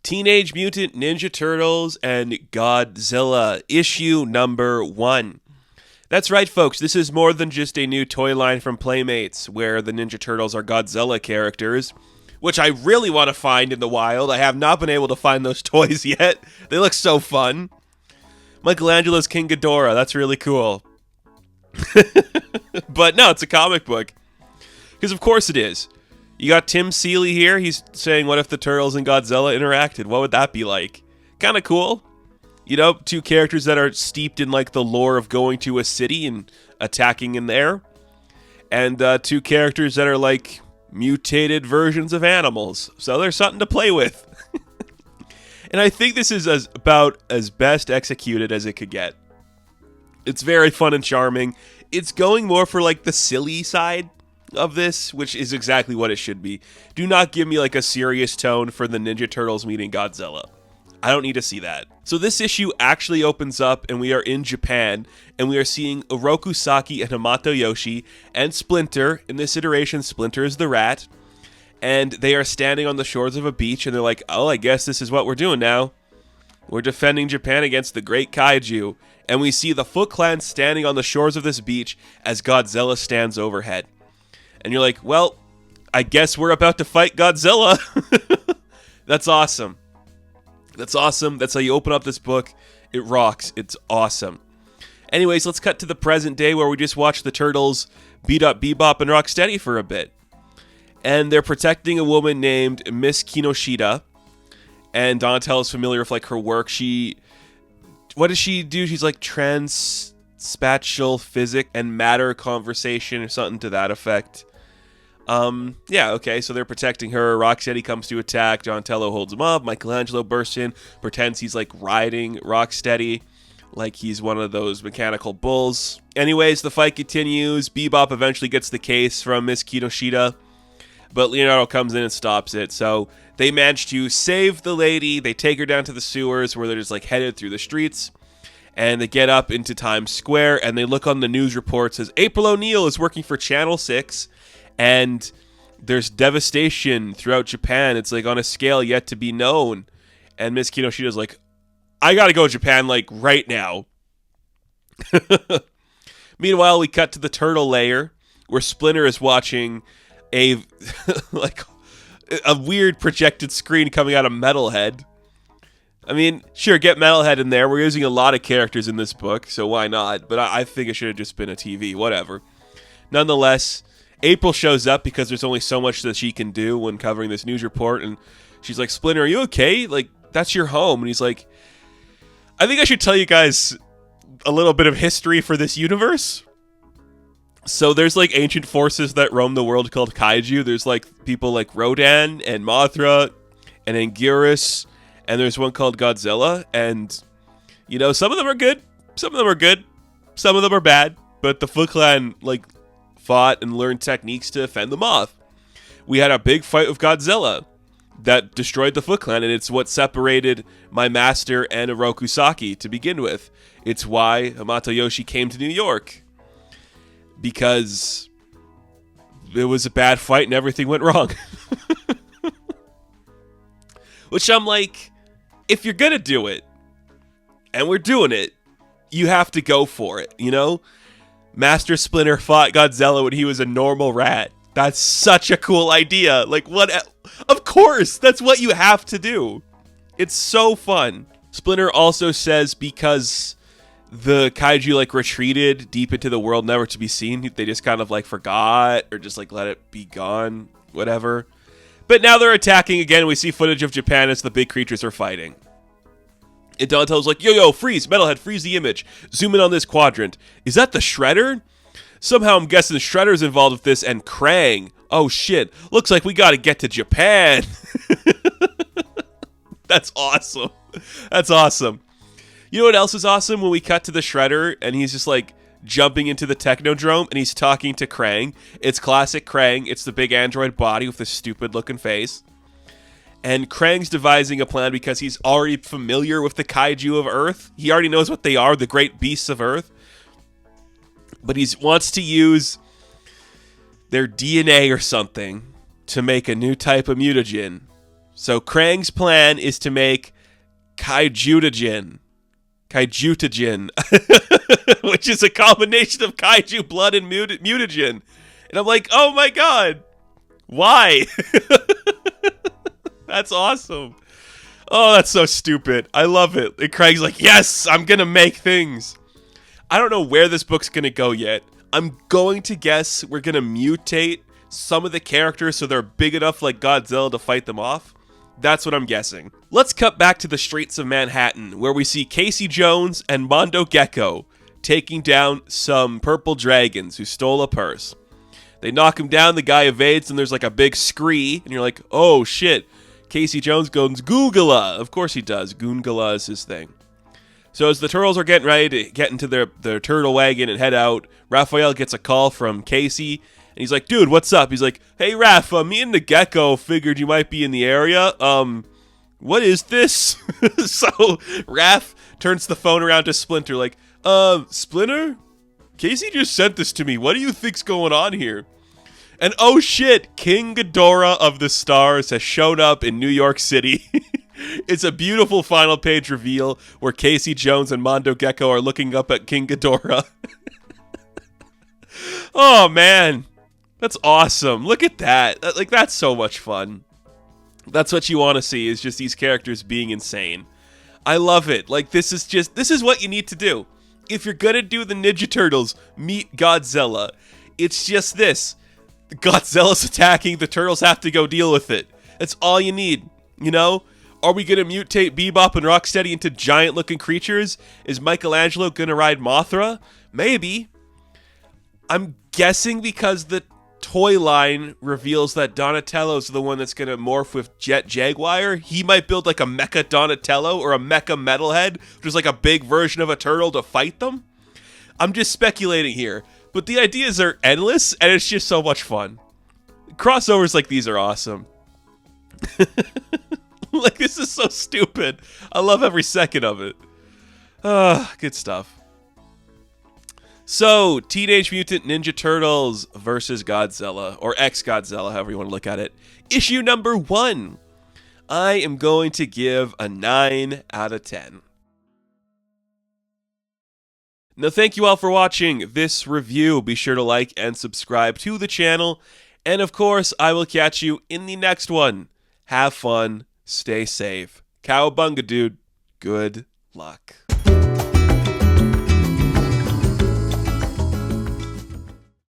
Teenage Mutant Ninja Turtles and Godzilla, issue number 1. That's right, folks, this is more than just a new toy line from Playmates, where the Ninja Turtles are Godzilla characters, which I really want to find in the wild. I have not been able to find those toys yet. They look so fun. Michelangelo's King Ghidorah, that's really cool. But no, it's a comic book. Because of course it is. You got Tim Seeley here. He's saying, what if the Turtles and Godzilla interacted? What would that be like? Kind of cool. You know, two characters that are steeped in like the lore of going to a city and attacking in there. And two characters that are like mutated versions of animals. So there's something to play with. And I think this is about as best executed as it could get. It's very fun and charming. It's going more for like the silly side of this, which is exactly what it should be. Do not give me like a serious tone for the Ninja Turtles meeting Godzilla. I don't need to see that. So this issue actually opens up and we are in Japan and we are seeing Oroku Saki and Hamato Yoshi and Splinter. In this iteration, Splinter is the rat. And they are standing on the shores of a beach and they're like, oh, I guess this is what we're doing now. We're defending Japan against the great kaiju. And we see the Foot Clan standing on the shores of this beach as Godzilla stands overhead. And you're like, well, I guess we're about to fight Godzilla. That's awesome. That's awesome. That's how you open up this book. It rocks. It's awesome. Anyways, let's cut to the present day where we just watch the Turtles beat up Bebop and Rocksteady for a bit. And they're protecting a woman named Miss Kinoshita. And Donatello is familiar with like her work. What does she do? She's like spatial physics and matter conversation or something to that effect. Yeah, okay, so they're protecting her. Rocksteady comes to attack. Donatello holds him up. Michelangelo bursts in, pretends he's like riding Rocksteady like he's one of those mechanical bulls. Anyways, the fight continues. Bebop eventually gets the case from Miss Kinoshita, but Leonardo comes in and stops it. So they manage to save the lady. They take her down to the sewers where they're just like headed through the streets. And they get up into Times Square and they look on the news report. It says April O'Neil is working for Channel 6. And there's devastation throughout Japan. It's like on a scale yet to be known. And Miss Kinoshita's like, I gotta go to Japan like right now. Meanwhile, we cut to the turtle lair where Splinter is watching a like a weird projected screen coming out of Metalhead. I mean, sure, get Metalhead in there. We're using a lot of characters in this book, so why not? But I think it should have just been a TV, whatever. Nonetheless, April shows up because there's only so much that she can do when covering this news report, and she's like, Splinter, are you okay? Like, that's your home. And he's like, I think I should tell you guys a little bit of history for this universe. So there's like ancient forces that roam the world called kaiju. There's like people like Rodan and Mothra and Anguirus, and there's one called Godzilla, and you know, some of them are good, some of them are good, some of them are bad, but the Foot Clan like fought and learned techniques to fend them off. We had a big fight with Godzilla that destroyed the Foot Clan, and it's what separated my master and Oroku Saki to begin with. It's why Hamato Yoshi came to New York, because it was a bad fight and everything went wrong. Which I'm like, if you're gonna do it, and we're doing it, you have to go for it, you know? Master Splinter fought Godzilla when he was a normal rat. That's such a cool idea. Like, what? Of course, that's what you have to do. It's so fun. Splinter also says because the kaiju like retreated deep into the world never to be seen, they just kind of like forgot or just like let it be gone, whatever. But now they're attacking again. We see footage of Japan as the big creatures are fighting. And Donatello's like, yo, freeze, Metalhead, freeze the image. Zoom in on this quadrant. Is that the Shredder? Somehow I'm guessing the Shredder's involved with this, and Krang. Oh shit, looks like we gotta get to Japan. That's awesome. That's awesome. You know what else is awesome? When we cut to the Shredder, and he's just like jumping into the Technodrome, and he's talking to Krang. It's classic Krang. It's the big android body with the stupid looking face. And Krang's devising a plan because he's already familiar with the kaiju of Earth. He already knows what they are, the great beasts of Earth. But he wants to use their DNA or something to make a new type of mutagen. So Krang's plan is to make kaijutagen, which is a combination of kaiju blood and mutagen. And I'm like, oh my god, why? That's awesome. Oh, that's so stupid. I love it. And Krang's like, yes, I'm gonna make things. I don't know where this book's gonna go yet. I'm going to guess we're gonna mutate some of the characters so they're big enough like Godzilla to fight them off. That's what I'm guessing. Let's cut back to the streets of Manhattan, where we see Casey Jones and Mondo Gecko taking down some purple dragons who stole a purse. They knock him down, the guy evades, and there's like a big scree, and you're like, oh shit. Casey Jones goes, Googala! Of course he does. Goongala is his thing. So as the turtles are getting ready to get into their turtle wagon and head out, Raphael gets a call from Casey, and he's like, dude, what's up? He's like, hey, Raph, me and the Gecko figured you might be in the area. What is this? So Raph turns the phone around to Splinter like, Splinter? Casey just sent this to me. What do you think's going on here? And oh shit, King Ghidorah of the Stars has shown up in New York City. It's a beautiful final page reveal where Casey Jones and Mondo Gecko are looking up at King Ghidorah. Oh man, that's awesome. Look at that. Like, that's so much fun. That's what you want to see, is just these characters being insane. I love it. Like, this is what you need to do. If you're gonna do the Ninja Turtles meet Godzilla, it's just this. Godzilla's attacking, the turtles have to go deal with it. That's all you need, you know? Are we gonna mutate Bebop and Rocksteady into giant-looking creatures? Is Michelangelo gonna ride Mothra? Maybe. I'm guessing because the toy line reveals that Donatello's the one that's gonna morph with Jet Jaguar. He might build like a Mecha Donatello or a Mecha Metalhead, which is like a big version of a turtle to fight them. I'm just speculating here. But the ideas are endless, and it's just so much fun. Crossovers like these are awesome. Like, this is so stupid. I love every second of it. Good stuff. So, Teenage Mutant Ninja Turtles versus Godzilla, or X-Godzilla, however you want to look at it. Issue number 1. I am going to give a 9 out of 10. Now, thank you all for watching this review. Be sure to like and subscribe to the channel. And of course, I will catch you in the next one. Have fun. Stay safe. Cowabunga, dude. Good luck.